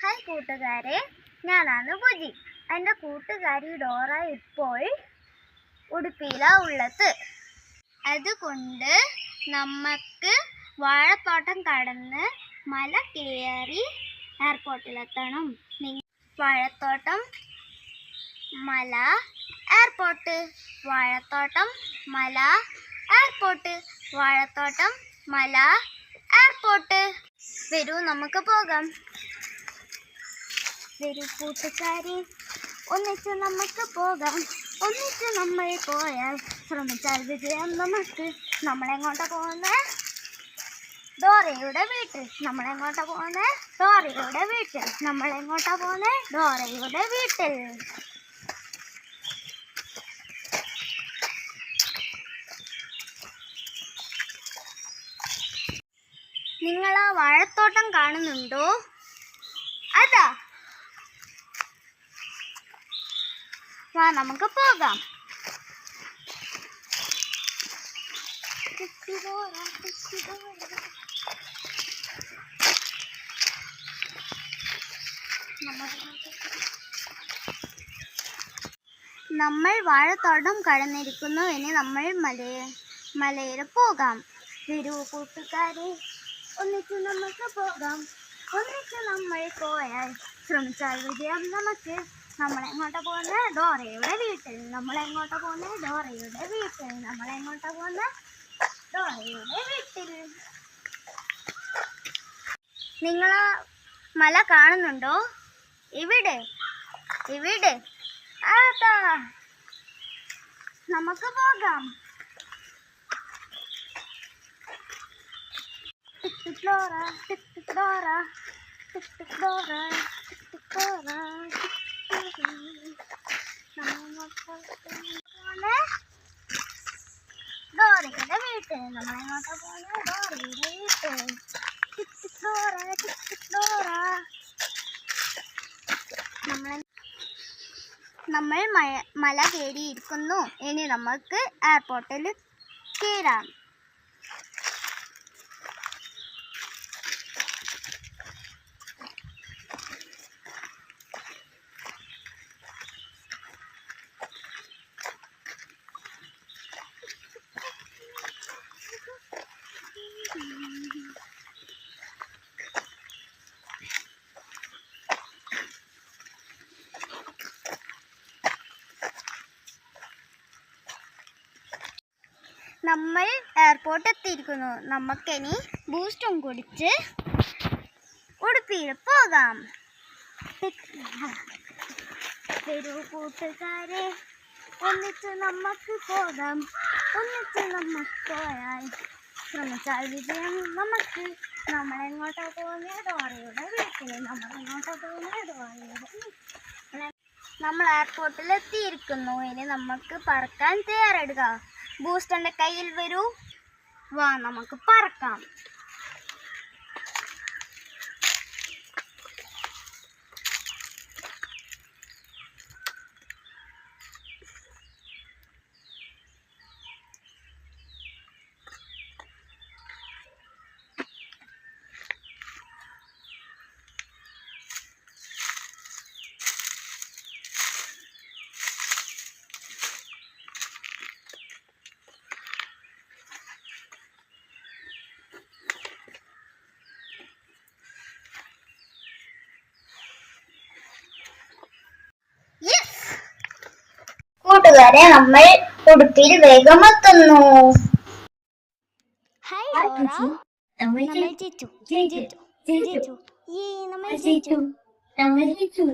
Hi കൂട്ടുകാരെ, ഞാനാണ് ബുജി. എൻ്റെ കൂട്ടുകാരി ഡോറ ഇപ്പോൾ ഉടുപ്പിയിലാണ് ഉള്ളത്. അതുകൊണ്ട് നമുക്ക് വാഴത്തോട്ടം കടന്ന് മല കയറി എയർപോർട്ടിലെത്തണം. വാഴത്തോട്ടം, മല, എയർപോർട്ട്. വാഴത്തോട്ടം, മല, എയർപോർട്ട്. വാഴത്തോട്ടം, മല, എയർപോർട്ട്. വരൂ, നമുക്ക് പോകാം. വരൂ കൂട്ടുകാരി, ഒന്നിച്ച് നമുക്ക് പോകാം. ഒന്നിച്ച് നമ്മൾ പോയാൽ ശ്രമിച്ചാൽ വിജയം നമുക്ക്. നമ്മളെങ്ങോട്ടാ പോകുന്നത്? ഡോറയുടെ വീട്ടിൽ. നമ്മളെങ്ങോട്ടാ പോകുന്നത്? ഡോറയുടെ വീട്ടിൽ. നമ്മളെങ്ങോട്ടാ പോകുന്നത്? ഡോറയുടെ വീട്ടിൽ. നിങ്ങൾ ആ വാഴത്തോട്ടം കാണുന്നുണ്ടോ? അതാ. വാ, നമുക്ക് പോകാം. നമ്മൾ വാഴത്തോട്ടം കടന്നിരിക്കുന്നു. ഇനി നമ്മൾ മലയിൽ പോകാം. വരൂ കൂട്ടുകാരെ, ഒന്നിച്ച് നമുക്ക് പോകാം. ഒന്നിച്ച് നമ്മൾ പോയാൽ ശ്രമിച്ചാൽ വിജയം നമുക്ക്. നമ്മളെങ്ങോട്ടാ പോകുന്നത്? ഡോറയുടെ വീട്ടിൽ. നമ്മളെങ്ങോട്ടാ പോകുന്നത്? ഡോറയുടെ വീട്ടിൽ. നമ്മളെങ്ങോട്ടാ പോകുന്നത്? ഡോറയുടെ വീട്ടിൽ. നിങ്ങൾ മല കാണുന്നുണ്ടോ? ഇവിടെ, ഇവിടെ. അതാ, നമുക്ക് പോകാം. Dora, Dora, Dora, Dora. ഡോറയുടെ വീട്ടിൽ. നമ്മളെങ്ങോട്ടാ പോകുന്നത്? ഡോറയുടെ വീട്ടിൽ. Dora, Dora. നമ്മൾ മല കയറിയിരിക്കുന്നു. ഇനി നമുക്ക് എയർപോർട്ടിൽ കയറാം. നമ്മൾ എയർപോർട്ട് എത്തിയിരിക്കുന്നു. നമുക്കിനി ബൂസ്റ്റും കുടിച്ച് ഉടുപ്പിയിൽ പോകാം. വരൂ കൂട്ടുകാരെ, ഒന്നിച്ച് നമുക്ക് പോകാം. ഒന്നിച്ച് നമുക്ക് പോയാൽ ശ്രമിച്ചാൽ വിജയം നമുക്ക്. നമ്മളെങ്ങോട്ടാ പോകുന്നത്? ഡോറയുടെ വീട്ടിൽ. നമ്മളെങ്ങോട്ടാ പോകുന്നത്? ഡോറയുടെ വീട്ടിൽ. നമ്മൾ എയർപോർട്ടിൽ എത്തിയിരിക്കുന്നു. ഇനി നമുക്ക് പറക്കാൻ തയ്യാറെടുക്കാം. ബൂസ്റ്ററിന്റെ കയ്യിൽ വരൂ. വാ, നമുക്ക് പറക്കാം. കൂട്ടുകാരെ, നമ്മൾ ഉടുപ്പിയിൽ വേഗം എത്തുന്നു. നമ്മൾ ജയിച്ചു.